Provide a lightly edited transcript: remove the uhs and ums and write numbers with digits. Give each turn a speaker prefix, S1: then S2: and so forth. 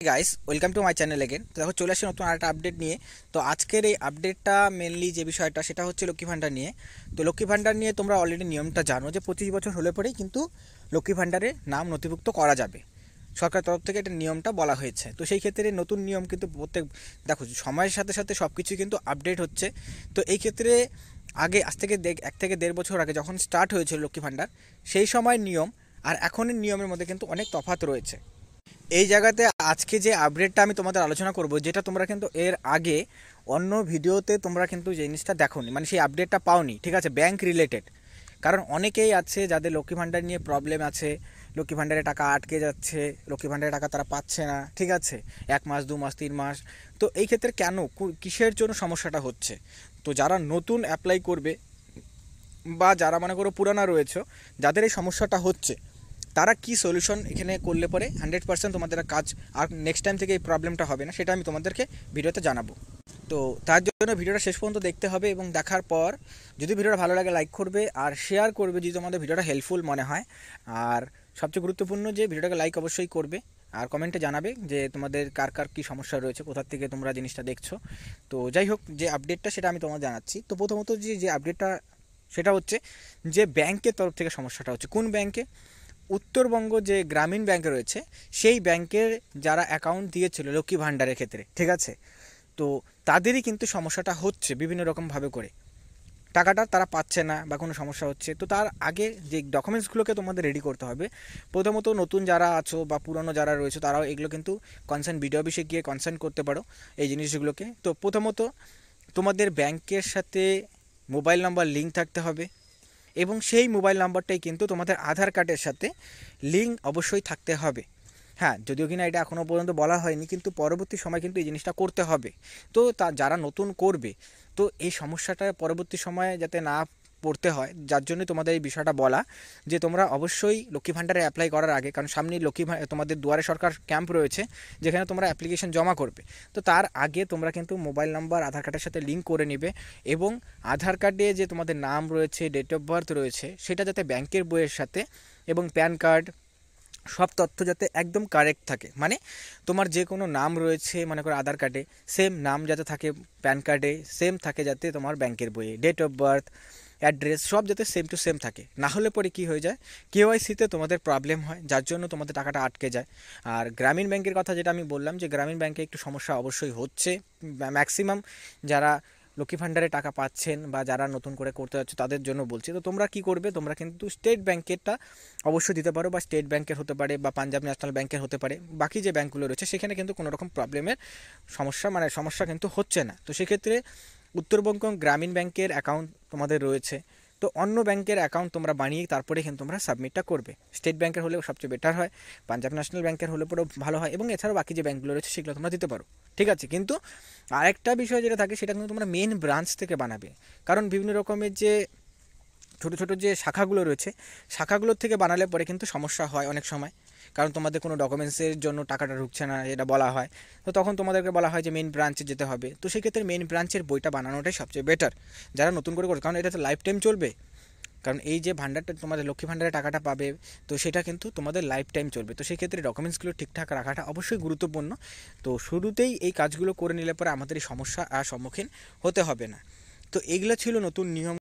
S1: Guys, welcome to my channel again. তো দেখো, চলে আসি নতুন আরেকটা আপডেট নিয়ে। তো আজকের এই আপডেটটা মেনলি যে বিষয়টা সেটা হচ্ছে লক্ষ্মী ভাণ্ডার নিয়ে। তো লক্ষ্মী ভাণ্ডার নিয়ে তোমরা অলরেডি নিয়মটা জানো যে 25 বছর হলে পরেই কিন্তু লক্ষ্মী ভাণ্ডারে নাম নথিভুক্ত করা যাবে। সরকার তরফ থেকে এটা নিয়মটা বলা হয়েছে। তো সেই ক্ষেত্রে নতুন নিয়ম কিন্তু দেখো, সময়ের সাথে সাথে সব কিছু কিন্তু আপডেট হচ্ছে। তো এই ক্ষেত্রে আগে আজ থেকে 1 থেকে 1.5 বছর আগে যখন স্টার্ট হয়েছিল লক্ষ্মী ভাণ্ডার, সেই সময় নিয়ম আর এখনের নিয়মের মধ্যে কিন্তু অনেক তফাৎ রয়েছে। এই জায়গাতে আজকে যে আপডেটটা আমি তোমাদের আলোচনা করব, যেটা তোমরা কিন্তু এর আগে অন্য ভিডিওতে তোমরা কিন্তু জিনিসটা দেখোনি, মানে সেই আপডেটটা পাওনি, ঠিক আছে, ব্যাংক রিলেটেড। কারণ অনেকেই আছে যাদের লক্ষ্মী ভাণ্ডার নিয়ে প্রবলেম আছে, লক্ষ্মী ভাণ্ডারে টাকা আটকে যাচ্ছে, লক্ষ্মী ভাণ্ডারে টাকা তারা পাচ্ছে না, ঠিক আছে, 1 মাস 2 মাস 3 মাস। তো এই ক্ষেত্রে কেন, কিসের জন্য সমস্যাটা হচ্ছে? তো যারা নতুন অ্যাপ্লাই করবে বা যারা মনে করো পুরানা রয়েছে, যাদের এই সমস্যাটা হচ্ছে, তারা কি সলিউশন এখানে করলে পরে 100% তোমাদের কাজ আর নেক্সট টাইম থেকে এই প্রবলেমটা হবে না, সেটা আমি তোমাদেরকে ভিডিওতে জানাবো। তো তার জন্য ভিডিওটা শেষ পর্যন্ত দেখতে হবে, এবং দেখার পর যদি ভিডিওটা ভালো লাগে লাইক করবে আর শেয়ার করবে যদি তোমাদের ভিডিওটা হেল্পফুল মনে হয়। আর সবচেয়ে গুরুত্বপূর্ণ যে ভিডিওটাকে লাইক অবশ্যই করবে, আর কমেন্টে জানাবে যে তোমাদের কার কার কী সমস্যা রয়েছে, কোথা থেকে তোমরা জিনিসটা দেখছো। তো যাই হোক, যে আপডেটটা সেটা আমি তোমাদের জানাচ্ছি। তো প্রথমত যে আপডেটটা সেটা হচ্ছে যে ব্যাংকের তরফ থেকে সমস্যাটা হচ্ছে। কোন ব্যাংকে? উত্তরবঙ্গ যে গ্রামীণ ব্যাংক রয়েছে, সেই ব্যাংকের যারা অ্যাকাউন্ট দিয়েছিল লক্ষ্মী ভাণ্ডারের ক্ষেত্রে, ঠিক আছে, তো তাদেরই কিন্তু সমস্যাটা হচ্ছে বিভিন্ন রকমভাবে করে। টাকাটা তারা পাচ্ছে না বা কোনো সমস্যা হচ্ছে। তো তার আগে যে ডকুমেন্টসগুলোকে তোমাদের রেডি করতে হবে, প্রথমত নতুন যারা আছো বা পুরনো যারা রয়েছে তারাও এগুলো কিন্তু কনসার্ন বিডিও অফিসে গিয়ে কনসার্ন করতে পারো এই জিনিসগুলোকে। তো প্রথমত তোমাদের ব্যাংকের সাথে মোবাইল নাম্বার লিঙ্ক থাকতে হবে, এবং সেই মোবাইল নাম্বারটাই কিন্তু তোমাদের আধার কার্ডের সাথে লিঙ্ক অবশ্যই থাকতে হবে। হ্যাঁ, যদিও কিনা এটা এখনও পর্যন্ত বলা হয়নি, কিন্তু পরবর্তী সময় কিন্তু এই জিনিসটা করতে হবে। তো যারা নতুন করবে, তো এই সমস্যাটা পরবর্তী সময়ে যাতে না পড়তে হয়, যার জন্য তোমাদের এই বিষয়টা বলা, যে তোমরা অবশ্যই লক্ষ্মী ভাণ্ডারে অ্যাপ্লাই করার আগে, কারণ সামনেই তোমাদের দুয়ারে সরকার ক্যাম্প রয়েছে যেখানে তোমরা অ্যাপ্লিকেশন জমা করবে। তো তার আগে তোমরা কিন্তু মোবাইল নাম্বার আধার কার্ডের সাথে লিঙ্ক করে নেবে, এবং আধার কার্ডে যে তোমাদের নাম রয়েছে, ডেট অফ বার্থ রয়েছে, সেটা যাতে ব্যাংকের বইয়ের সাথে এবং প্যান কার্ড, সব তথ্য যাতে একদম কারেক্ট থাকে। মানে তোমার যে কোনো নাম রয়েছে মনে করো আধার কার্ডে, সেম নাম যাতে থাকে প্যান কার্ডে, সেম থাকে যাতে তোমার ব্যাংকের বইয়ে, ডেট অফ বার্থ, অ্যাড্রেস সব যাতে সেম টু সেম থাকে। না হলে পরে কী হয়ে যায়, কেওয়াইসিতে তোমাদের প্রবলেম হয়, যার জন্য তোমাদের টাকাটা আটকে যায়। আর গ্রামীণ ব্যাংকের কথা যেটা আমি বললাম, যে গ্রামীণ ব্যাংকে একটু সমস্যা অবশ্যই হচ্ছে। ম্যাক্সিমাম যারা লক্ষ্মী ভাণ্ডারে টাকা পাচ্ছেন বা যারা নতুন করে করতে যাচ্ছে তাদের জন্য বলছি। তো তোমরা কি করবে, তোমরা কিন্তু স্টেট ব্যাংকেরটা অবশ্যই দিতে পারো, বা স্টেট ব্যাংকের হতে পারে বা পাঞ্জাব ন্যাশনাল ব্যাংকের হতে পারে। বাকি যে ব্যাংকগুলো রয়েছে সেখানে কিন্তু কোনো রকম প্রবলেমের সমস্যা কিন্তু হচ্ছে না। তো সেক্ষেত্রে উত্তরবঙ্গ গ্রামীণ ব্যাংকের অ্যাকাউন্ট তোমাদের রয়েছে, তো অন্য ব্যাংকের অ্যাকাউন্ট তোমরা বানিয়ে তারপরে কিন্তু তোমরা সাবমিটটা করবে। স্টেট ব্যাংকের হলেও সবচেয়ে বেটার হয়, পাঞ্জাব ন্যাশনাল ব্যাংকের হলে পরেও ভালো হয়, এবং এছাড়াও বাকি যে ব্যাংকগুলো রয়েছে সেগুলো তোমরা দিতে পারো, ঠিক আছে। কিন্তু আরেকটা বিষয় যেটা থাকে, সেটা কিন্তু তোমরা মেন ব্রাঞ্চ থেকে বানাবে। কারণ বিভিন্ন রকমের যে ছোটো ছোটো যে শাখাগুলো রয়েছে, শাখাগুলোর থেকে বানালে পরে কিন্তু সমস্যা হয় অনেক সময়। কারণ তোমাদের কোনো ডকুমেন্টসের জন্য টাকাটা ঢুকছে না, এটা বলা হয়, তো তখন তোমাদেরকে বলা হয় যে মেন ব্রাঞ্চে যেতে হবে। তো সেক্ষেত্রে মেন ব্রাঞ্চের বইটা বানানোটাই সবচেয়ে বেটার যারা নতুন করে করছে, কারণ এটা তো লাইফ টাইম চলবে। কারণ এই যে ভাণ্ডারটা তোমাদের লক্ষ্মী ভাণ্ডারে টাকাটা পাবে, তো সেটা কিন্তু তোমাদের লাইফ টাইম চলবে। তো সেক্ষেত্রে ডকুমেন্টসগুলো ঠিকঠাক রাখাটা অবশ্যই গুরুত্বপূর্ণ। তো শুরুতেই এই কাজগুলো করে নিলে পরে আমাদের এই সমস্যা আর সম্মুখীন হতে হবে না। তো এগুলো ছিল নতুন নিয়ম।